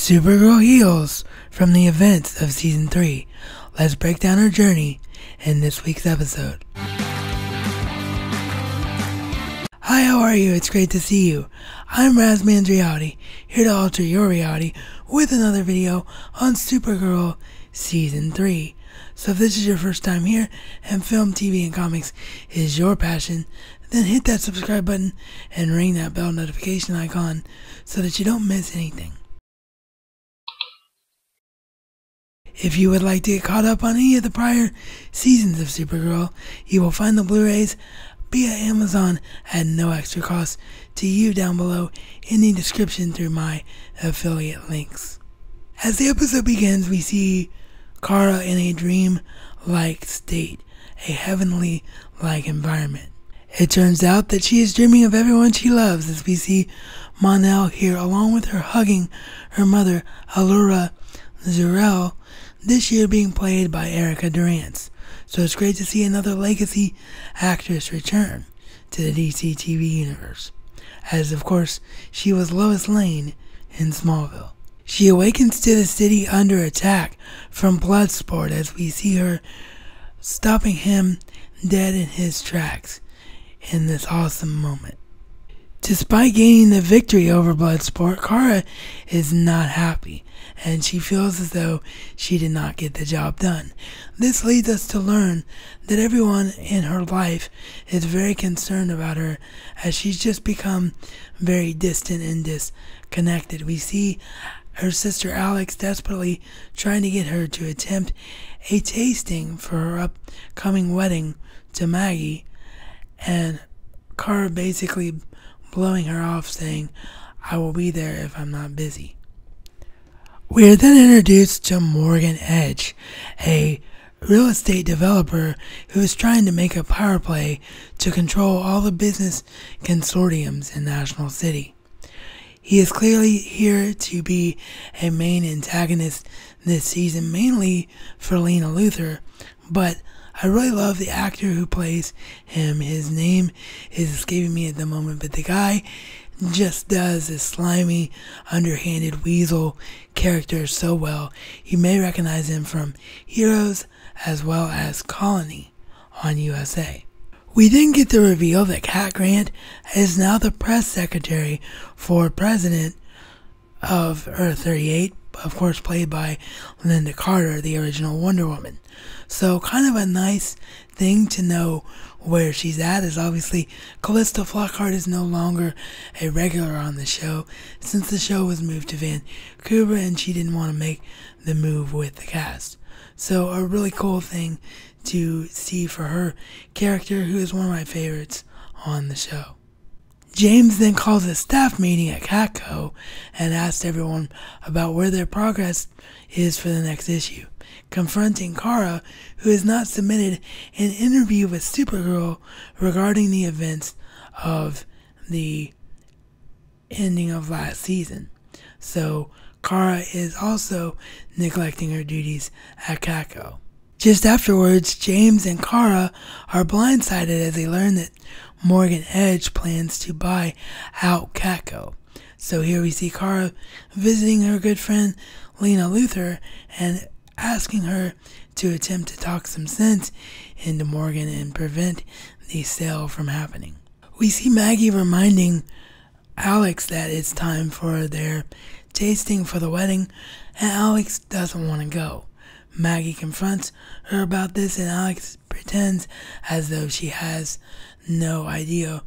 Supergirl heals from the events of Season 3. Let's break down her journey in this week's episode. Hi, how are you? It's great to see you. I'm RazMansReality, here to alter your reality with another video on Supergirl Season 3. So if this is your first time here and film, TV, and comics is your passion, then hit that subscribe button and ring that bell notification icon so that you don't miss anything. If you would like to get caught up on any of the prior seasons of Supergirl, you will find the Blu-rays via Amazon at no extra cost to you down below in the description through my affiliate links. As the episode begins, we see Kara in a dream-like state, a heavenly-like environment. It turns out that she is dreaming of everyone she loves, as we see Mon-El here along with her hugging her mother, Allura Zor-El, this year being played by Erica Durance. So it's great to see another legacy actress return to the DC TV universe, as of course she was Lois Lane in Smallville. She awakens to the city under attack from Bloodsport as we see her stopping him dead in his tracks in this awesome moment. Despite gaining the victory over Bloodsport, Kara is not happy, and she feels as though she did not get the job done. This leads us to learn that everyone in her life is very concerned about her, as she's just become very distant and disconnected. We see her sister Alex desperately trying to get her to attempt a tasting for her upcoming wedding to Maggie, and Kara basically blowing her off, saying, "I will be there if I'm not busy." We are then introduced to Morgan Edge, a real estate developer who is trying to make a power play to control all the business consortiums in National City. He is clearly here to be a main antagonist this season, mainly for Lena Luthor, but I really love the actor who plays him. His name is escaping me at the moment, but the guy just does this slimy, underhanded weasel character so well. You may recognize him from Heroes as well as Colony on USA. We then get the reveal that Cat Grant is now the press secretary for President of Earth 38, of course played by Linda Carter, the original Wonder Woman. So kind of a nice thing to know where she's at, is obviously Callista Flockhart is no longer a regular on the show since the show was moved to Vancouver and she didn't want to make the move with the cast. So a really cool thing to see for her character, who is one of my favorites on the show. James then calls a staff meeting at Catco and asks everyone about where their progress is for the next issue, confronting Kara, who has not submitted an interview with Supergirl regarding the events of the ending of last season. So Kara is also neglecting her duties at Catco. Just afterwards, James and Kara are blindsided as they learn that Morgan Edge plans to buy out Catco. So here we see Kara visiting her good friend Lena Luthor and asking her to attempt to talk some sense into Morgan and prevent the sale from happening. We see Maggie reminding Alex that it's time for their tasting for the wedding, and Alex doesn't want to go. Maggie confronts her about this, and Alex pretends as though she has no idea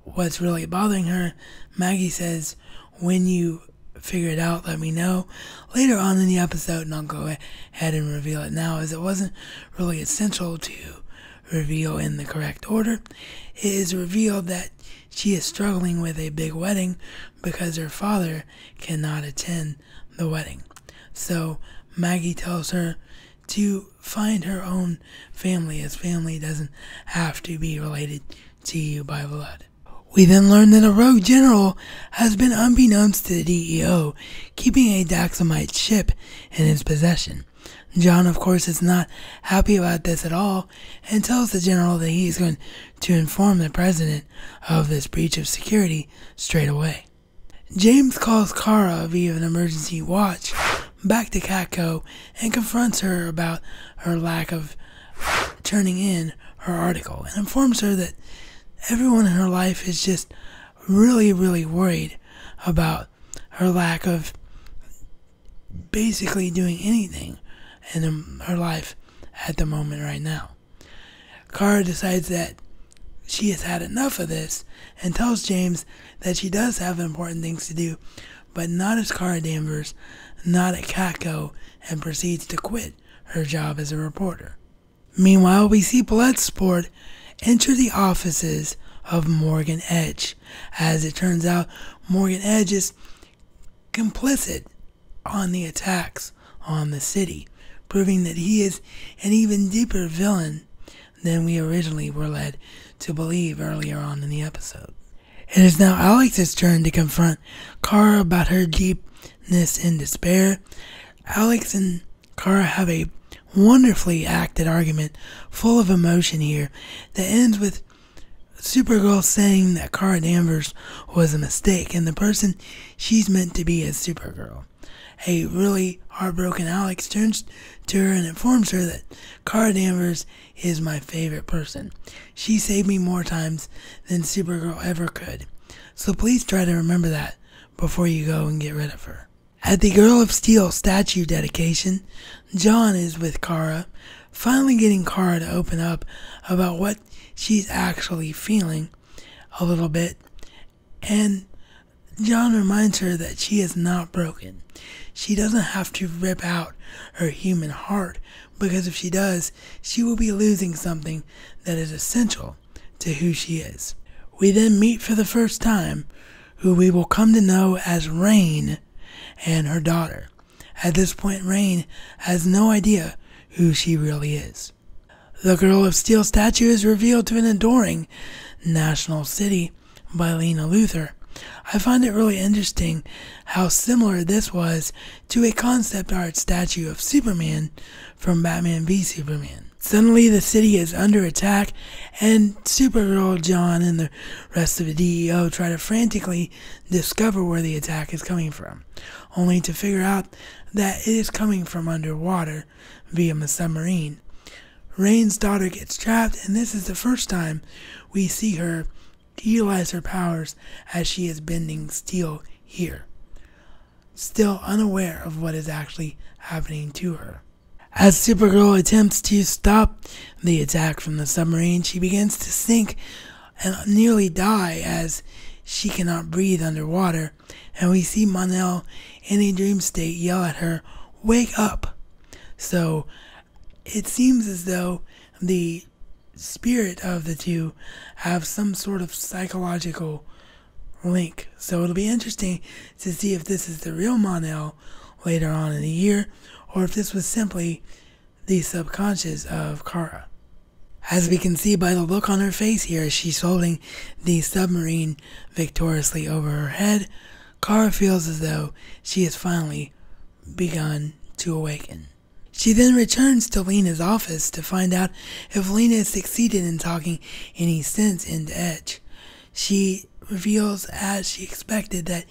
what's really bothering her. Maggie says, "When you figure it out, let me know." Later on in the episode, and I'll go ahead and reveal it now, as it wasn't really essential to reveal in the correct order, it is revealed that she is struggling with a big wedding because her father cannot attend the wedding. So Maggie tells her to find her own family, as family doesn't have to be related to you by blood. We then learn that a rogue general has been, unbeknownst to the DEO, keeping a Daxamite ship in his possession. John, of course, is not happy about this at all and tells the general that he is going to inform the president of this breach of security straight away. James calls Kara via an emergency watch back to Catco and confronts her about her lack of turning in her article and informs her that everyone in her life is just really, really worried about her lack of basically doing anything in her life at the moment right now. Kara decides that she has had enough of this and tells James that she does have important things to do, but not as Kara Danvers, not at Catco, and proceeds to quit her job as a reporter. Meanwhile, we see Bloodsport enter the offices of Morgan Edge. As it turns out, Morgan Edge is complicit on the attacks on the city, proving that he is an even deeper villain than we originally were led to believe earlier on in the episode. It is now Alex's turn to confront Kara about her deepness in despair. Alex and Kara have a wonderfully acted argument full of emotion here that ends with Supergirl saying that Kara Danvers was a mistake and the person she's meant to be is Supergirl. A really heartbroken Alex turns to her and informs her that Kara Danvers is my favorite person. She saved me more times than Supergirl ever could. So please try to remember that before you go and get rid of her. At the Girl of Steel statue dedication, John is with Kara, finally getting Kara to open up about what she's actually feeling a little bit, and John reminds her that she is not broken. She doesn't have to rip out her human heart, because if she does, she will be losing something that is essential to who she is. We then meet for the first time who we will come to know as Rain and her daughter. At this point, Rain has no idea who she really is. The Girl of Steel statue is revealed to an adoring National City by Lena Luthor. I find it really interesting how similar this was to a concept art statue of Superman from Batman v Superman. Suddenly the city is under attack and Supergirl, John, and the rest of the DEO try to frantically discover where the attack is coming from, only to figure out that it is coming from underwater via a submarine. Rain's daughter gets trapped, and this is the first time we see her utilize her powers as she is bending steel here, still unaware of what is actually happening to her. As Supergirl attempts to stop the attack from the submarine, she begins to sink and nearly die as she cannot breathe underwater, and we see Mon-El in a dream state yell at her, "Wake up!" So it seems as though the spirit of the two have some sort of psychological link. So it'll be interesting to see if this is the real Mon-El later on in the year, or if this was simply the subconscious of Kara. As we can see by the look on her face here, she's holding the submarine victoriously over her head. Kara feels as though she has finally begun to awaken. She then returns to Lena's office to find out if Lena has succeeded in talking any sense into Edge. She reveals, as she expected, that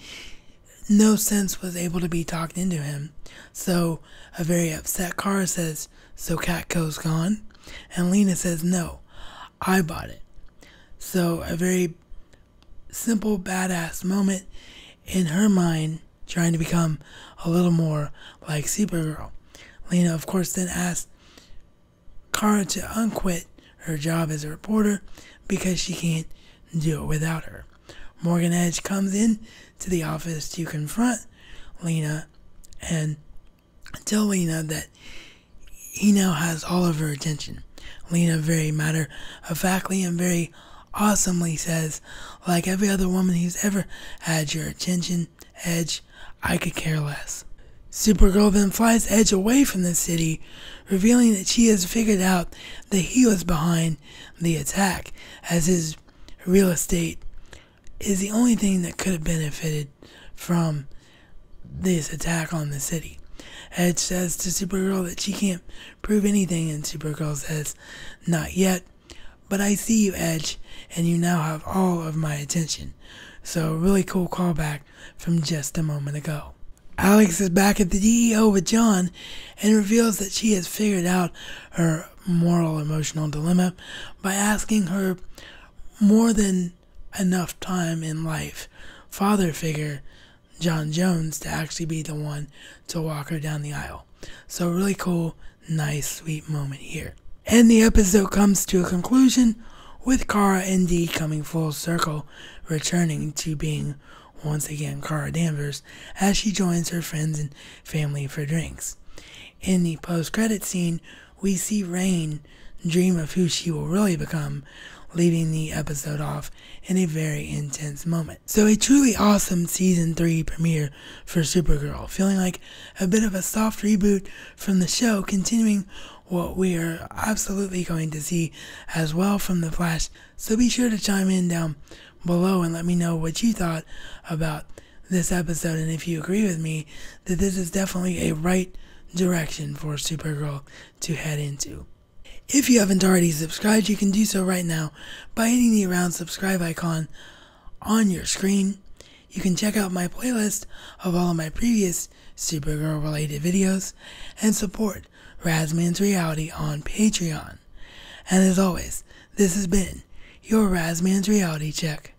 no sense was able to be talked into him. So a very upset Kara says, "So Catco's gone?" And Lena says, "No, I bought it." So a very simple badass moment in her mind, trying to become a little more like Supergirl. Lena, of course, then asks Kara to unquit her job as a reporter because she can't do it without her. Morgan Edge comes in to the office to confront Lena and tell Lena that he now has all of her attention. Lena very matter-of-factly and very awesomely says, "Like every other woman who's ever had your attention, Edge, I could care less." Supergirl then flies Edge away from the city, revealing that she has figured out that he was behind the attack, as his real estate is the only thing that could have benefited from this attack on the city. Edge says to Supergirl that she can't prove anything, and Supergirl says, "Not yet, but I see you, Edge, and you now have all of my attention. So really cool callback from just a moment ago. Alex is back at the DEO with John and reveals that she has figured out her moral emotional dilemma by asking her more than enough time in life father figure John Jones to actually be the one to walk her down the aisle. So really cool, nice, sweet moment here. And the episode comes to a conclusion with Kara and Dee coming full circle, returning to being once again Kara Danvers as she joins her friends and family for drinks. In the post-credit scene, we see Rain dream of who she will really become, leaving the episode off in a very intense moment. So a truly awesome Season 3 premiere for Supergirl, feeling like a bit of a soft reboot from the show, continuing what we are absolutely going to see as well from The Flash. So be sure to chime in down below and let me know what you thought about this episode, and if you agree with me that this is definitely a right direction for Supergirl to head into. If you haven't already subscribed, you can do so right now by hitting the round subscribe icon on your screen. You can check out my playlist of all of my previous Supergirl related videos and support RazMansReality on Patreon. And as always, this has been your RazMansReality check.